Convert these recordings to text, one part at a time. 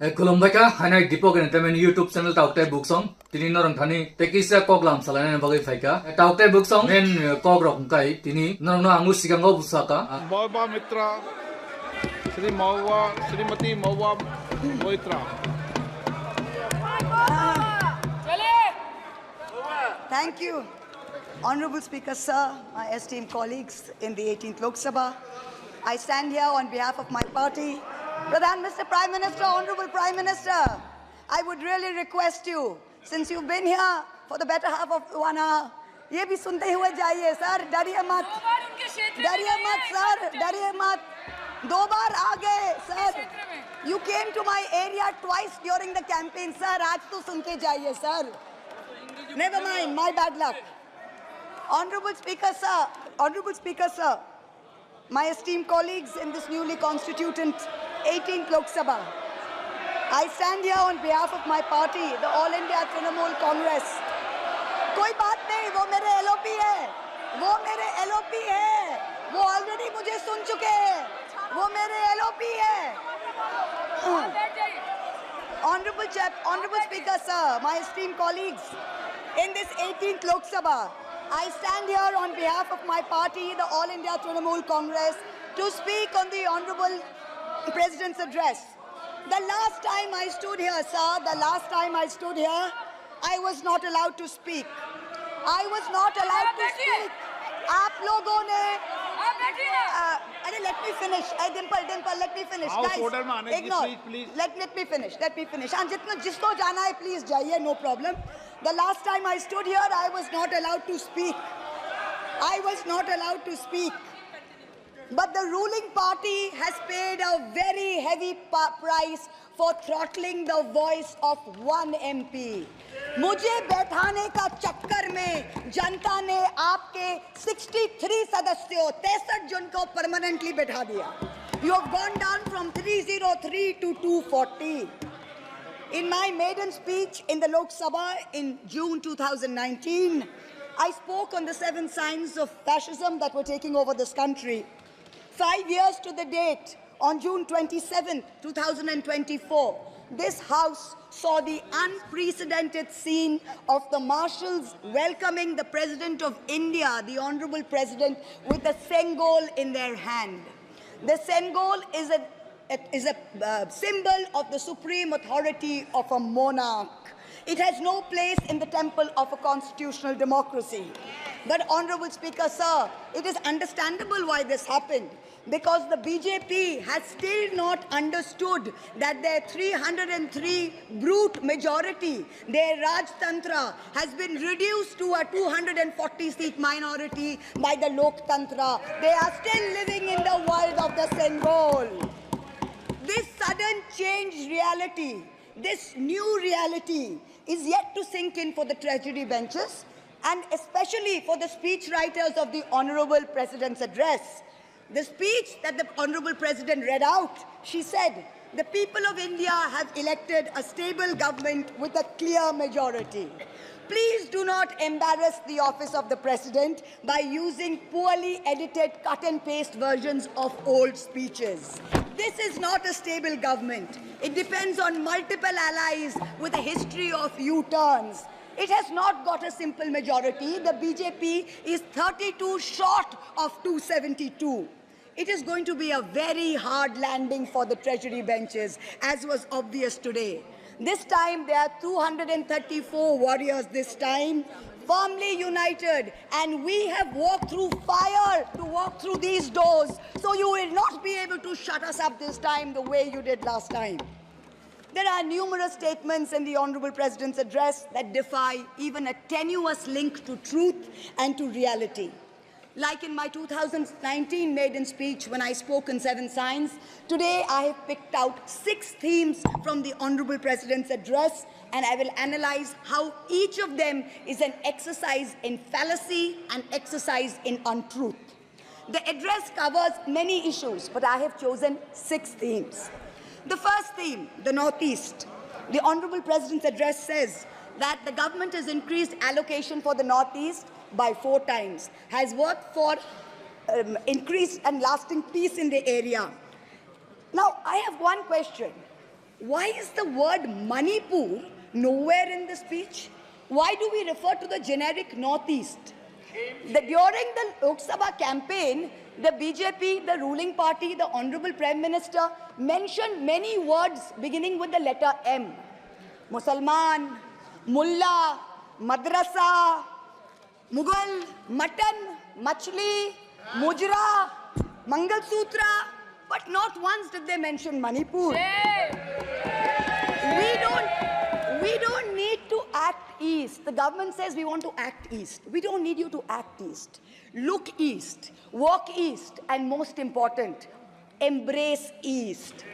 Kulumbaika, hanai Dipok and Taman YouTube channel Tauktai Book Song, Tini Norang Thani, Tekisa Koglam Salan and Bagafaika, Tauktai Book Song, then Kogrok Kai, Tini, no Angusikango Busaka, Baba Mitra, Sri Mawa, Srimati Mawa Moitra. Thank you, Honorable Speaker, sir, my esteemed colleagues in the 18th Lok Sabha. I stand here on behalf of my party. Mr. Prime Minister, Honorable Prime Minister, I would really request you, since you've been here for the better half of 1 hour, ये भी सुनते हुए जाइए sir, डरिए मत sir, डरिए मत, 2 बार आ गए sir. You came to my area twice during the campaign, sir. आज तो सुन के जाइए sir. Never mind, my bad luck. Honorable Speaker, sir, my esteemed colleagues in this newly constituted 18th Lok Sabha, I stand here on behalf of my party, the All India Trinamool Congress. कोई बात नहीं, वो मेरे LOP है, वो already मुझे सुन चुके हैं, वो मेरे LOP है. Honorable Speaker, sir, my esteemed colleagues, in this 18th Lok Sabha, I stand here on behalf of my party, the All India Trinamool Congress, to speak on the Honorable President's address. The last time I stood here, sir, I was not allowed to speak. आप लोगों ने अरे let me finish. Dimple, let me finish. House Guys, order में आने की ignore. please. Let me finish. हाँ, जिसको जाना है please जाइए, no problem. The last time I stood here, I was not allowed to speak. But the ruling party has paid a very heavy price for throttling the voice of one MP. मुझे बैठाने का चक्कर में जनता ने आपके 63 सदस्यों 63 जन को परमानेंटली बैठा दिया. You have gone down from 303 to 240. In my maiden speech in the Lok Sabha in June 2019, I spoke on the 7 signs of fascism that were taking over this country. 5 years to the date, on June 27, 2024, this House saw the unprecedented scene of the marshals welcoming the President of India, the Honorable President, with a Sengol in their hand. The Sengol is a symbol of the supreme authority of a monarch. It has no place in the temple of a constitutional democracy. But, Honorable Speaker, sir, it is understandable why this happened. Because the BJP has still not understood that their 303 brute majority, their Rajtantra, has been reduced to a 240-seat minority by the Loktantra. They are still living in the world of the Sengol. This sudden changed reality, this new reality, is yet to sink in for the treasury benches and especially for the speech writers of the Honorable President's address. The speech that the Honorable President read out, she said, the people of India have elected a stable government with a clear majority. Please do not embarrass the office of the President by using poorly edited cut and paste versions of old speeches. This is not a stable government. It depends on multiple allies with a history of U-turns. It has not got a simple majority. The BJP is 32 short of 272. It is going to be a very hard landing for the treasury benches, as was obvious today. This time, there are 234 warriors this time, firmly united, and we have walked through fire to walk through these doors, so you will not be able to shut us up this time the way you did last time. There are numerous statements in the Honorable President's address that defy even a tenuous link to truth and to reality. Like in my 2019 maiden speech when I spoke in 7 signs, today I have picked out 6 themes from the Honorable President's address, and I will analyze how each of them is an exercise in fallacy and exercise in untruth. The address covers many issues, but I have chosen 6 themes. The first theme, the Northeast. The Honorable President's address says that the government has increased allocation for the Northeast by 4 times, has worked for increased and lasting peace in the area. Now, I have one question. Why is the word Manipur nowhere in the speech? Why do we refer to the generic Northeast? During the Lok Sabha campaign, the BJP, the ruling party, the Honorable Prime Minister mentioned many words beginning with the letter M. Musalman, Mullah, Madrasa, Mughal, Mutton, Machli, Mujra, Mangal Sutra, but not once did they mention Manipur. We don't need to act east. The government says we want to act east. We don't need you to act east. Look east, walk east, and most important, embrace east.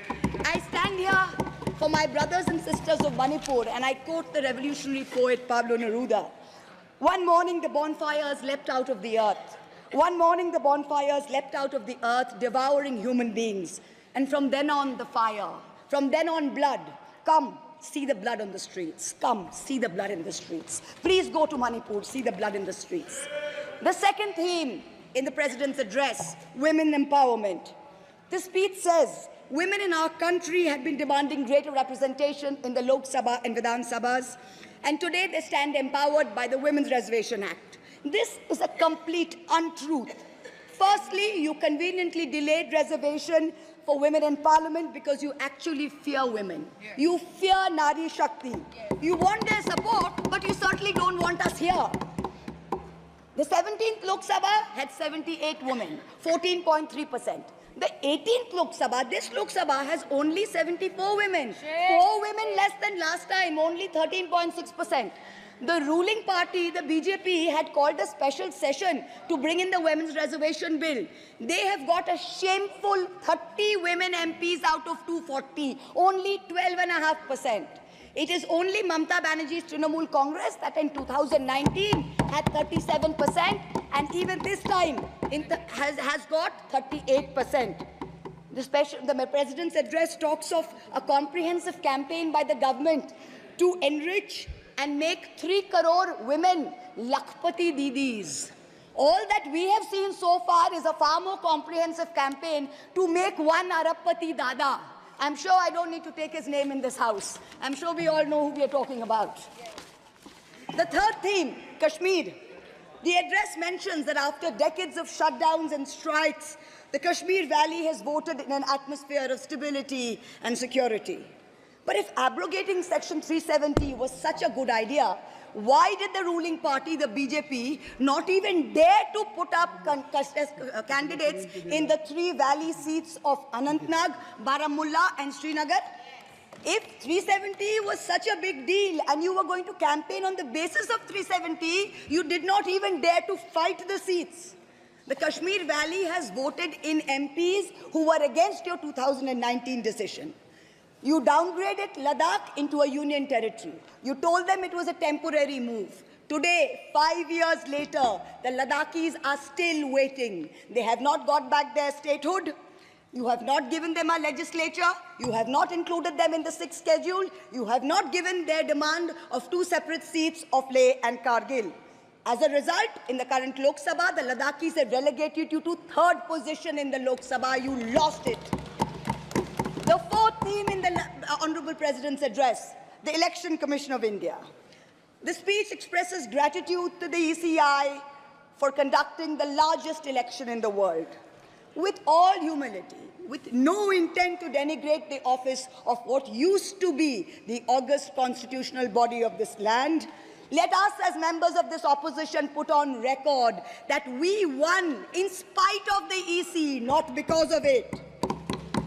I stand here for my brothers and sisters of Manipur, and I quote the revolutionary poet Pablo Neruda. One morning the bonfires leapt out of the earth. One morning the bonfires leapt out of the earth, devouring human beings. And from then on, the fire. From then on, blood. Come, see the blood on the streets. Come, see the blood in the streets. Please go to Manipur, see the blood in the streets. The second theme in the President's address, women empowerment. The speech says, women in our country have been demanding greater representation in the Lok Sabha and Vidhan Sabhas, and today they stand empowered by the Women's Reservation Act. This is a complete untruth. Firstly, you conveniently delayed reservation for women in parliament because you actually fear women. Yes. You fear Nari Shakti. Yes. You want their support, but you certainly don't want us here. The 17th Lok Sabha had 78 women, 14.3%. The 18th Lok Sabha, this Lok Sabha has only 74 women. Yes. 4 women less than last time, only 13.6%. The ruling party, the BJP, had called a special session to bring in the women's reservation bill. They have got a shameful 30 women MPs out of 240, only 12.5%. It is only Mamata Banerjee's Trinamool Congress that in 2019 had 37%, and even this time has got 38%. The President's address talks of a comprehensive campaign by the government to enrich and make 3 crore women Lakhpati Didis. All that we have seen so far is a far more comprehensive campaign to make 1 Arabpati Dada. I'm sure I don't need to take his name in this house. I'm sure we all know who we are talking about. The third theme, Kashmir. The address mentions that after decades of shutdowns and strikes, the Kashmir Valley has voted in an atmosphere of stability and security. But if abrogating Section 370 was such a good idea, why did the ruling party, the BJP, not even dare to put up candidates in the 3 valley seats of Anantnag, Baramulla and Srinagar? If 370 was such a big deal and you were going to campaign on the basis of 370, you did not even dare to fight the seats. The Kashmir Valley has voted in MPs who were against your 2019 decision. You downgraded Ladakh into a union territory. You told them it was a temporary move. Today, 5 years later, the Ladakhis are still waiting. They have not got back their statehood. You have not given them a legislature. You have not included them in the 6th schedule. You have not given their demand of 2 separate seats of Leh and Kargil. As a result, in the current Lok Sabha, the Ladakhis have relegated you to 3rd position in the Lok Sabha. You lost it. The fourth theme in the Honorable President's address, the Election Commission of India. The speech expresses gratitude to the ECI for conducting the largest election in the world. With all humility, with no intent to denigrate the office of what used to be the august constitutional body of this land, let us as members of this opposition put on record that we won in spite of the EC, not because of it.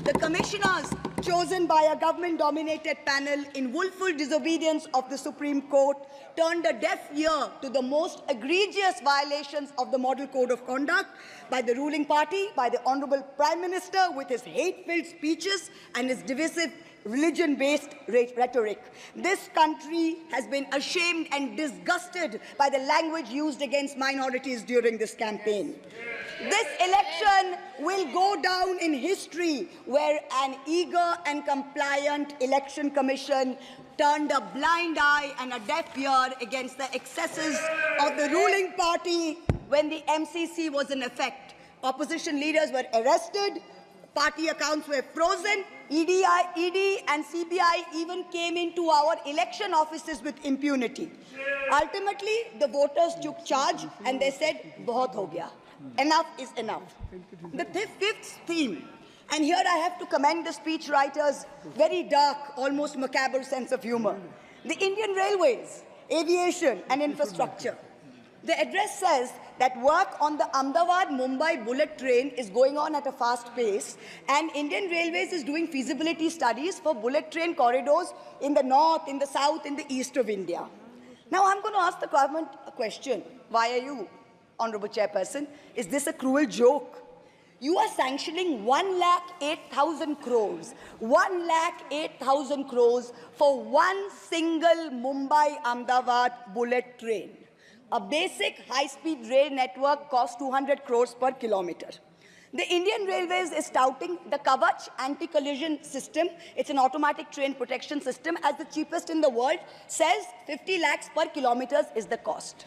The commissioners chosen by a government-dominated panel in willful disobedience of the Supreme Court turned a deaf ear to the most egregious violations of the Model Code of Conduct by the ruling party, by the Honorable Prime Minister with his hate-filled speeches and his divisive religion-based rhetoric. This country has been ashamed and disgusted by the language used against minorities during this campaign. This election will go down in history where an eager and compliant election commission turned a blind eye and a deaf ear against the excesses of the ruling party when the MCC was in effect. Opposition leaders were arrested, party accounts were frozen, ED and CBI even came into our election offices with impunity. Ultimately, the voters took charge and they said, "Bahut ho gaya. Enough is enough." The fifth theme, and here I have to commend the speechwriter's very dark, almost macabre sense of humor. The Indian Railways, aviation and infrastructure. The address says that work on the Ahmedabad-Mumbai bullet train is going on at a fast pace, and Indian Railways is doing feasibility studies for bullet train corridors in the north, in the south, in the east of India. Now I'm going to ask the government a question. Why are you, Honorable Chairperson? Is this a cruel joke? You are sanctioning 1,08,000 crores, 1,08,000 crores for one single Mumbai-Ahmedabad bullet train. A basic high-speed rail network costs 200 crores per kilometer. The Indian Railways is touting the Kavach anti-collision system. It's an automatic train protection system as the cheapest in the world, says 50 lakhs per kilometer is the cost.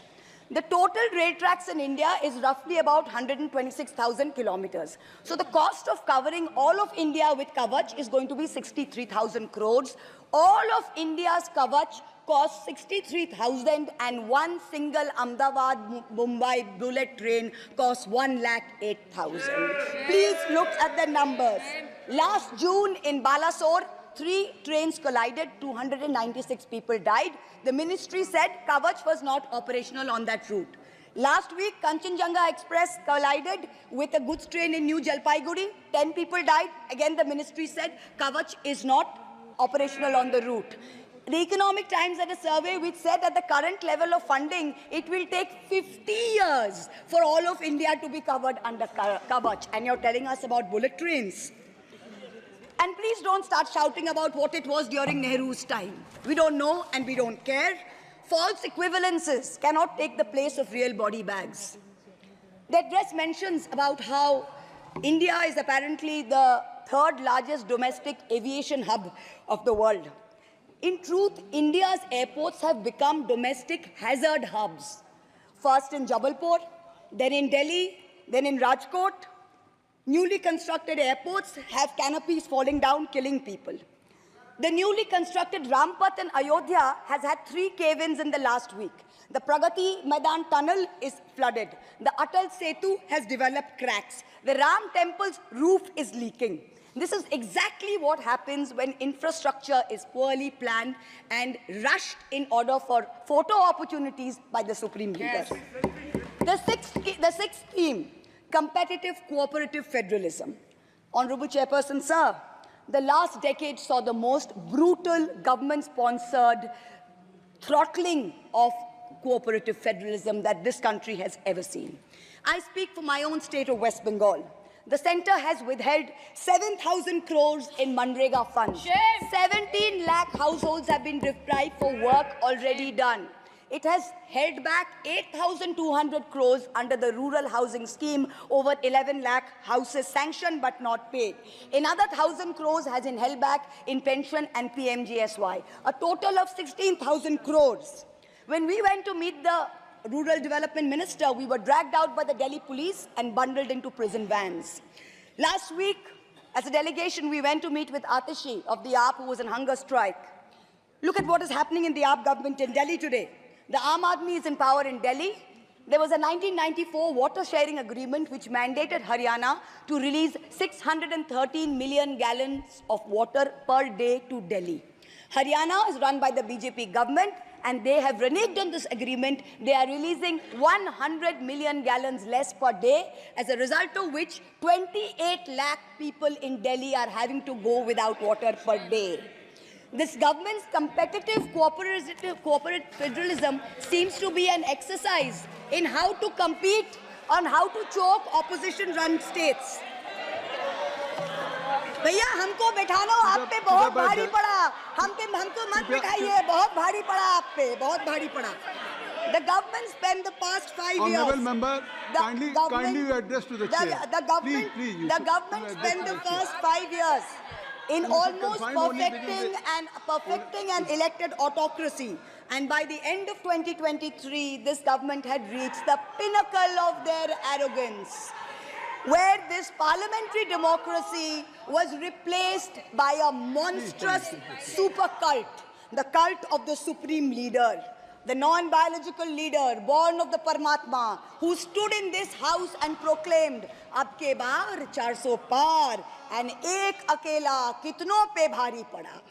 The total rail tracks in India is roughly about 126,000 kilometers. So the cost of covering all of India with Kavach is going to be 63,000 crores. All of India's Kavach costs 63,000 and one single Ahmedabad-Mumbai bullet train costs 1,08,000. Please look at the numbers. Last June in Balasore, 3 trains collided, 296 people died. The ministry said Kavach was not operational on that route. Last week, Kanchenjunga Express collided with a goods train in New Jalpaiguri. 10 people died. Again, the ministry said Kavach is not operational on the route. The Economic Times had a survey which said at the current level of funding, it will take 50 years for all of India to be covered under Kavach. And you're telling us about bullet trains. And please don't start shouting about what it was during Nehru's time. We don't know and we don't care. False equivalences cannot take the place of real body bags. The address mentions about how India is apparently the 3rd largest domestic aviation hub of the world. In truth, India's airports have become domestic hazard hubs. First in Jabalpur, then in Delhi, then in Rajkot. Newly constructed airports have canopies falling down, killing people. The newly constructed Rampath in Ayodhya has had 3 cave-ins in the last week. The Pragati Maidan tunnel is flooded. The Atal Setu has developed cracks. The Ram temple's roof is leaking. This is exactly what happens when infrastructure is poorly planned and rushed in order for photo opportunities by the supreme leader. The sixth theme, competitive cooperative federalism. Honorable Chairperson, sir, the last decade saw the most brutal government-sponsored throttling of cooperative federalism that this country has ever seen. I speak for my own state of West Bengal. The centre has withheld 7,000 crores in Manrega funds. 17 lakh households have been deprived for work already done. It has held back 8,200 crores under the rural housing scheme, over 11 lakh houses sanctioned but not paid. Another 1,000 crores has been held back in pension and PMGSY. A total of 16,000 crores. When we went to meet the Rural Development Minister, we were dragged out by the Delhi police and bundled into prison vans. Last week, as a delegation, we went to meet with Atishi of the AAP, who was on hunger strike. Look at what is happening in the AAP government in Delhi today. The Aam Aadmi is in power in Delhi. There was a 1994 water sharing agreement which mandated Haryana to release 613 million gallons of water per day to Delhi. Haryana is run by the BJP government, and they have reneged on this agreement. They are releasing 100 million gallons less per day, as a result of which 28 lakh people in Delhi are having to go without water per day. This government's competitive cooperative federalism seems to be an exercise in how to compete on how to choke opposition-run states. भैया हमको बैठाना आप पे बहुत भारी पड़ा, हमको मत बैठाइए, बहुत भारी पड़ा आप पे, बहुत भारी पड़ा. The government spent the past 5 years. Honourable member, kindly address to the chair. The government spent the first 5 years in almost perfecting an elected autocracy. And by the end of 2023, this government had reached the pinnacle of their arrogance. where this parliamentary democracy was replaced by a monstrous super cult, the cult of the supreme leader, the non-biological leader, born of the Paramatma, who stood in this house and proclaimed, "Ab ke baar 400 par, and ek akela kitno pe bhari pada."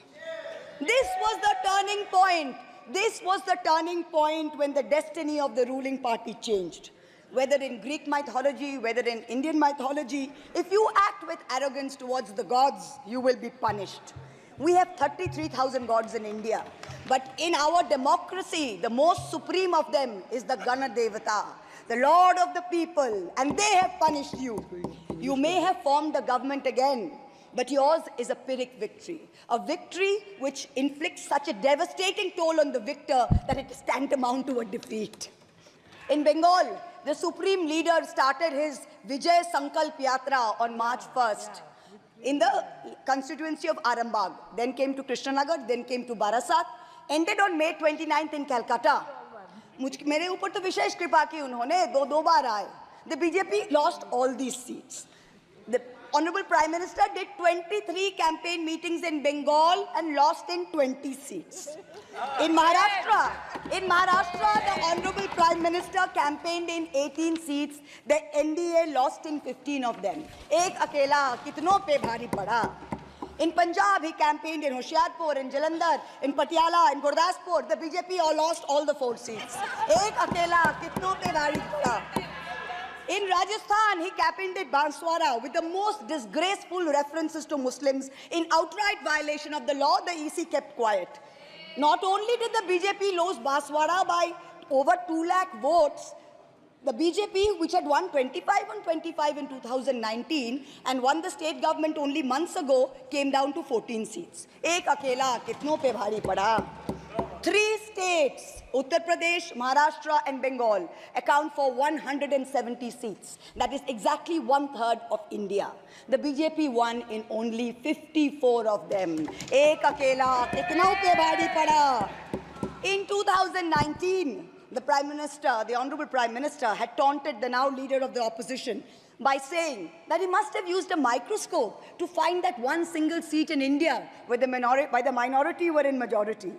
This was the turning point. This was the turning point when the destiny of the ruling party changed. Whether in Greek mythology, whether in Indian mythology, if you act with arrogance towards the gods, you will be punished. We have 33,000 gods in India. But in our democracy, the most supreme of them is the Ganadevata, the Lord of the people, and they have punished you. You may have formed a government again, but yours is a Pyrrhic victory, a victory which inflicts such a devastating toll on the victor that it is tantamount to a defeat. In Bengal, the supreme leader started his Vijay Sankalp Yatra on March 1st in the constituency of Arambagh, then came to Krishnanagar, then came to Barasat, ended on May 29th in Calcutta. मेरे ऊपर तो विशेष कृपा की उन्होंने दो बार आए. The BJP lost all these seats. The Honorable Prime Minister did 23 campaign meetings in Bengal and lost in 20 seats. In Maharashtra, the Honorable Prime Minister campaigned in 18 seats. The NDA lost in 15 of them. Ek akela kitno pe bhari pada. In Punjab, he campaigned in Hoshiarpur, in Jalandhar, in Patiala, in Gurdaspur. The BJP all lost all the 4 seats. Ek akela kitno pe bhari pada. In Rajasthan, he campaigned at Banswara with the most disgraceful references to Muslims. In outright violation of the law, the EC kept quiet. Not only did the BJP lose Banswara by over 2 lakh votes, the BJP, which had won 25 on 25 in 2019 and won the state government only months ago, came down to 14 seats. Ek akela kitno pe bhari pada. 3 states, Uttar Pradesh, Maharashtra and Bengal, account for 170 seats. That is exactly 1/3 of India. The BJP won in only 54 of them. Ek akela kitno pe bhari pada. In 2019, the Prime Minister, the Honorable Prime Minister, had taunted the now leader of the opposition by saying that he must have used a microscope to find that one single seat in India where the minority were in majority.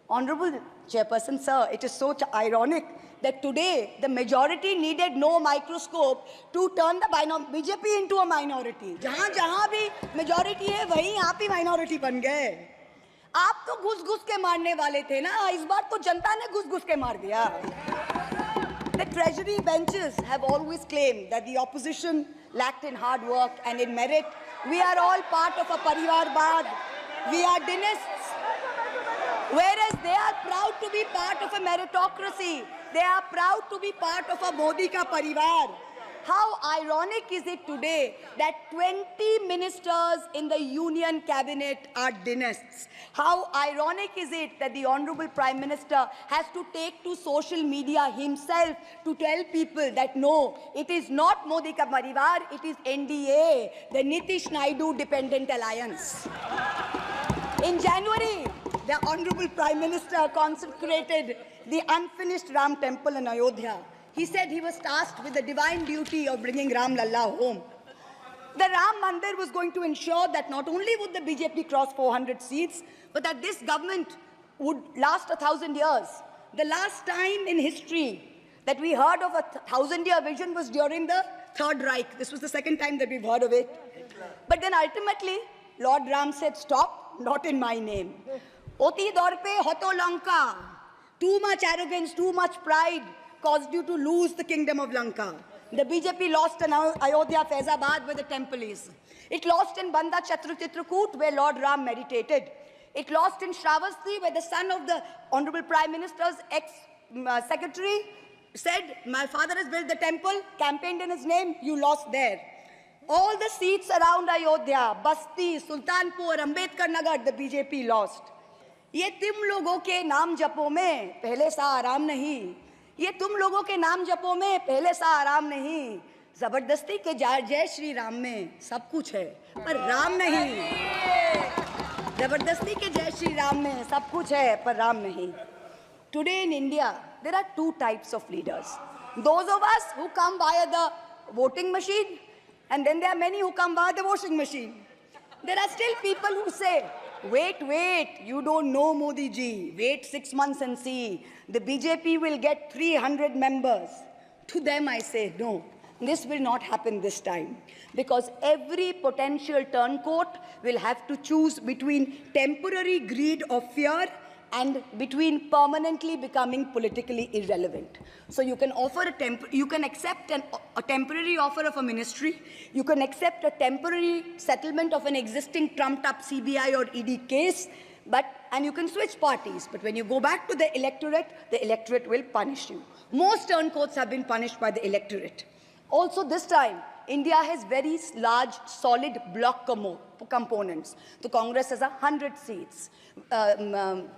Honorable Chairperson, sir, it is so ironic that today the majority needed no microscope to turn the BJP into a minority. जहाँ भी majority है, वहीं आप ही minority बन गए. आप तो घुस-घुस के मारने वाले थे ना, इस बार तो जनता ने घुस-घुस के मार दिया. The treasury benches have always claimed that the opposition lacked in hard work and in merit. We are all part of a Parivarvad. We are dynasts. Whereas they are proud to be part of a meritocracy. They are proud to be part of a Modi ka parivar. How ironic is it today that 20 ministers in the union cabinet are dynasts? How ironic is it that the Honorable Prime Minister has to take to social media himself to tell people that no, it is not Modi ka parivar, it is NDA, the Nitish Naidu Dependent Alliance. In January, the Honorable Prime Minister consecrated the unfinished Ram temple in Ayodhya. He said he was tasked with the divine duty of bringing Ram Lalla home. The Ram Mandir was going to ensure that not only would the BJP cross 400 seats, but that this government would last 1,000 years. The last time in history that we heard of a 1,000-year vision was during the Third Reich. This was the second time that we've heard of it. But then ultimately, Lord Ram said, stop, not in my name. Oti dorpe hoto Lanka. Too much arrogance, too much pride caused you to lose the kingdom of Lanka. The BJP lost in Ayodhya, Faizabad, where the temple is. It lost in Banda Chitrakoot, where Lord Ram meditated. It lost in Shravasti, where the son of the Honorable Prime Minister's ex-secretary said, my father has built the temple, campaigned in his name, you lost there. All the seats around Ayodhya, Basti, Sultanpur, Ambedkar Nagar, the BJP lost. ये तुम लोगों के नाम जपों में पहले सा आराम नहीं. ये तुम लोगों के नाम जपों में पहले सा आराम नहीं. जबरदस्ती के जय श्री राम में सब कुछ है, पर राम नहीं. जबरदस्ती के जय श्री राम में सब कुछ है, पर राम नहीं. Today in India, there are 2 types of leaders. Those of us who come via the voting machine, And then there are many who come via the washing machine. There are still people who say, wait, you don't know Modi ji. Wait 6 months and see. The BJP will get 300 members. To them I say, no, this will not happen this time. Because every potential turncoat will have to choose between temporary greed or fear and between permanently becoming politically irrelevant. So you can offer you can accept a temporary offer of a ministry, you can accept a temporary settlement of an existing trumped-up CBI or ED case, and you can switch parties. But when you go back to the electorate will punish you. Most turncoats have been punished by the electorate. Also this time, India has very large, solid bloc components. The Congress has 100 seats.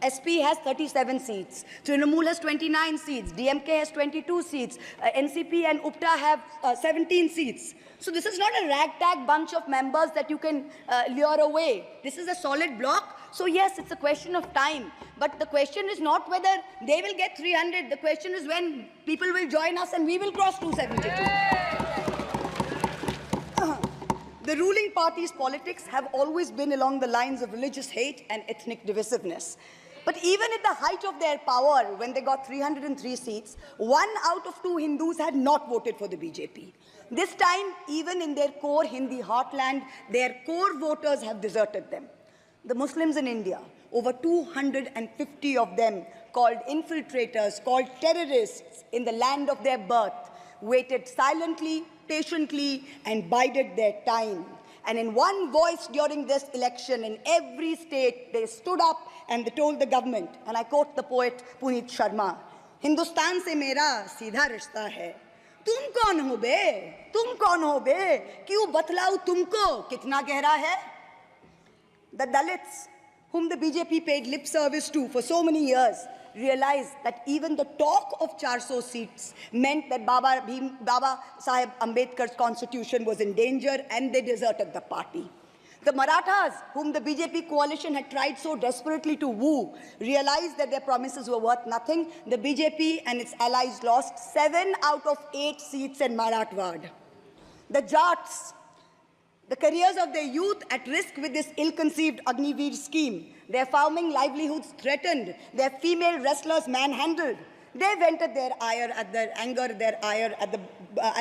SP has 37 seats. Trinamool has 29 seats. DMK has 22 seats. NCP and UPTA have 17 seats. So this is not a ragtag bunch of members that you can lure away. This is a solid bloc. So yes, it's a question of time. But the question is not whether they will get 300. The question is when people will join us and we will cross 272. The ruling party's politics have always been along the lines of religious hate and ethnic divisiveness. But even at the height of their power, when they got 303 seats, 1 out of 2 Hindus had not voted for the BJP. This time, even in their core Hindi heartland, their core voters have deserted them. The Muslims in India, over 250 of them, called infiltrators, called terrorists in the land of their birth, waited silently, patiently, and bided their time. And in one voice during this election, in every state, they stood up and they told the government, and I quote the poet Puneet Sharma, "Hindustan se mera seedha rishta hai. Tum kaun ho be? Tum kaun ho be? Kyun batlau tumko? Kitna gehra hai?" The Dalits, whom the BJP paid lip service to for so many years, realized that even the talk of 400 seats meant that Baba Sahib Ambedkar's constitution was in danger, and they deserted the party. The Marathas, whom the BJP coalition had tried so desperately to woo, realized that their promises were worth nothing. The BJP and its allies lost 7 out of 8 seats in Marathwad. The Jats, the careers of their youth at risk with this ill-conceived Agniveer scheme, their farming livelihoods threatened, their female wrestlers manhandled. They vented their ire at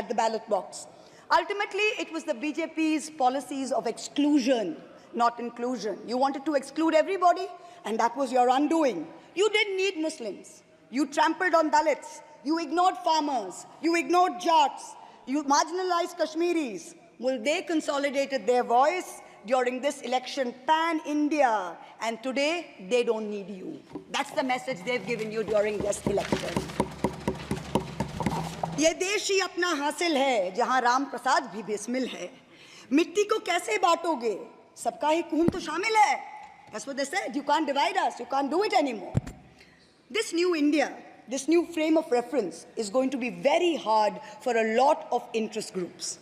the ballot box. Ultimately, it was the BJP's policies of exclusion, not inclusion. You wanted to exclude everybody, and that was your undoing. You didn't need Muslims. You trampled on Dalits. You ignored farmers. You ignored Jats. You marginalized Kashmiris. Well, they consolidated their voice during this election pan-India, and today they don't need you. That's the message they've given you during this election. ये देश ही अपना हासिल है जहां राम प्रसाद भी बिस्मिल है. मिट्टी को कैसे बांटोगे? सबका ही खून तो शामिल है. That's what they said. You can't divide us. You can't do it anymore. This new India, this new frame of reference is going to be very hard for a lot of interest groups.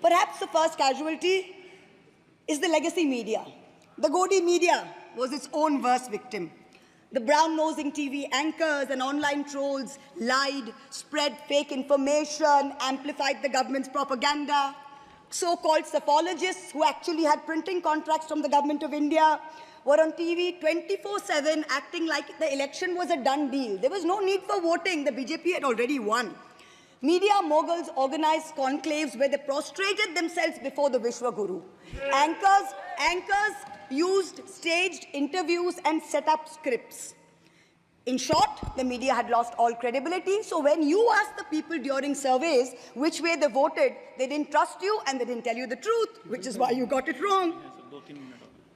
Perhaps the first casualty is the legacy media. The Godi media was its own worst victim. The brown-nosing TV anchors and online trolls lied, spread fake information, amplified the government's propaganda. So-called psephologists who actually had printing contracts from the government of India were on TV 24/7 acting like the election was a done deal. There was no need for voting. The BJP had already won. Media moguls organized conclaves where they prostrated themselves before the Vishwa Guru. Anchors used staged interviews and set up scripts. In short, the media had lost all credibility. So when you asked the people during surveys which way they voted, they didn't trust you and they didn't tell you the truth, which is why you got it wrong.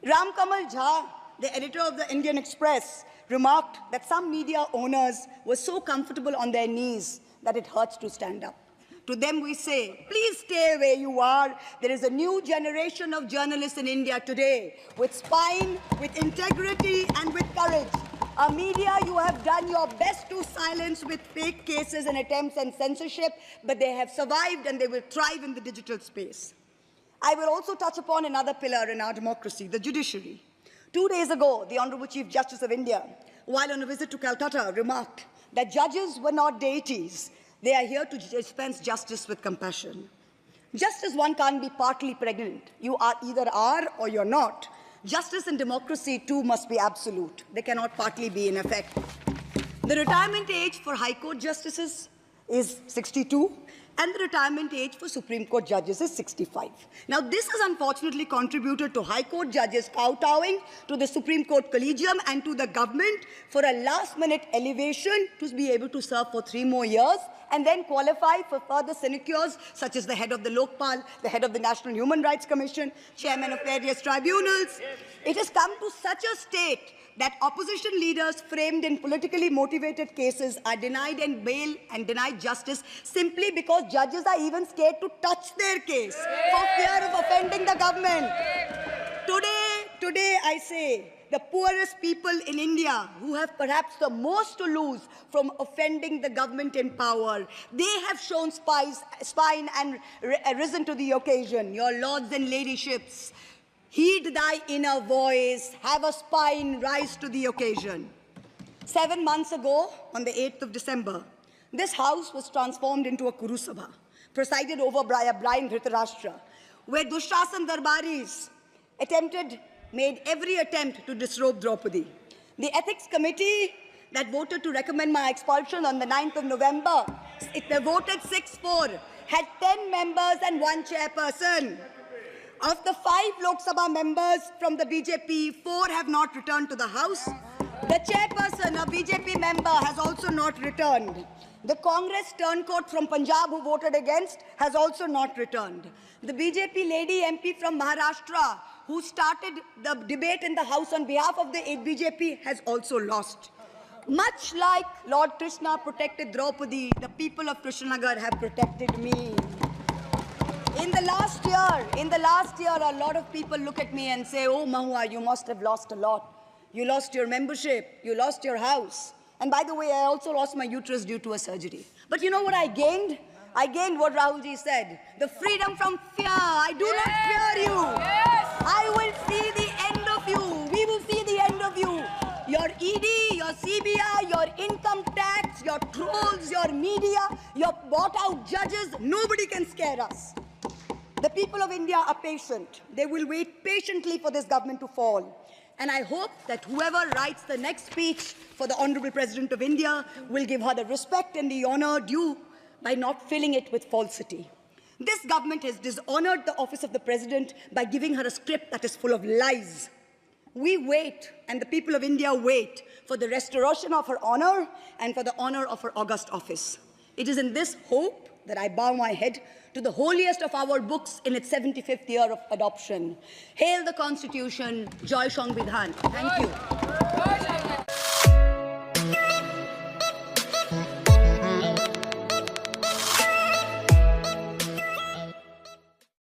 Ram Kamal Jha, the editor of the Indian Express, remarked that some media owners were so comfortable on their knees that it hurts to stand up. To them we say, please stay where you are. There is a new generation of journalists in India today with spine, with integrity, and with courage. A media you have done your best to silence with fake cases and attempts and censorship, but they have survived and they will thrive in the digital space. I will also touch upon another pillar in our democracy, the judiciary. 2 days ago, the Honorable Chief Justice of India, while on a visit to Calcutta, remarked that judges were not deities. They are here to dispense justice with compassion. Just as one can't be partly pregnant, you are either are or you're not. Justice and democracy too must be absolute. They cannot partly be in effect. The retirement age for High Court justices is 62, and the retirement age for Supreme Court judges is 65. Now, this has unfortunately contributed to High Court judges kowtowing to the Supreme Court Collegium and to the government for a last-minute elevation to be able to serve for 3 more years and then qualify for further sinecures, such as the head of the Lokpal, the head of the National Human Rights Commission, chairman of various tribunals. It has come to such a state that opposition leaders framed in politically motivated cases are denied and bail and denied justice simply because judges are even scared to touch their case for fear of offending the government. Today I say, the poorest people in India who have perhaps the most to lose from offending the government in power, they have shown spine and risen to the occasion. Your lords and ladyships, heed thy inner voice, have a spine, rise to the occasion. 7 months ago, on the 8th of December, this house was transformed into a Kurusabha, presided over by a blind Dhritarashtra, where Dushrasan Darbaris made every attempt to disrobe Draupadi. The ethics committee that voted to recommend my expulsion on the 9th of November, they voted 6-4, had 10 members and 1 chairperson. Of the 5 Lok Sabha members from the BJP, 4 have not returned to the House. The chairperson, a BJP member, has also not returned. The Congress turncoat from Punjab who voted against has also not returned. The BJP lady MP from Maharashtra who started the debate in the House on behalf of the BJP has also lost. Much like Lord Krishna protected Draupadi, the people of Krishnanagar have protected me. In the last year, a lot of people look at me and say, oh, Mahua, you must have lost a lot. You lost your membership, you lost your house. And by the way, I also lost my uterus due to a surgery. But you know what I gained? I gained what Rahulji said, the freedom from fear. I do not fear you. I will see the end of you. We will see the end of you. Your ED, your CBI, your income tax, your trolls, your media, your bought-out judges, nobody can scare us. The people of India are patient. They will wait patiently for this government to fall. And I hope that whoever writes the next speech for the Honorable President of India will give her the respect and the honor due by not filling it with falsity. This government has dishonored the office of the President by giving her a script that is full of lies. We wait, and the people of India wait, for the restoration of her honor and for the honor of her august office. It is in this hope that I bow my head to the holiest of our books in its 75th year of adoption. Hail the Constitution, Joy Sangvidhan. Thank you.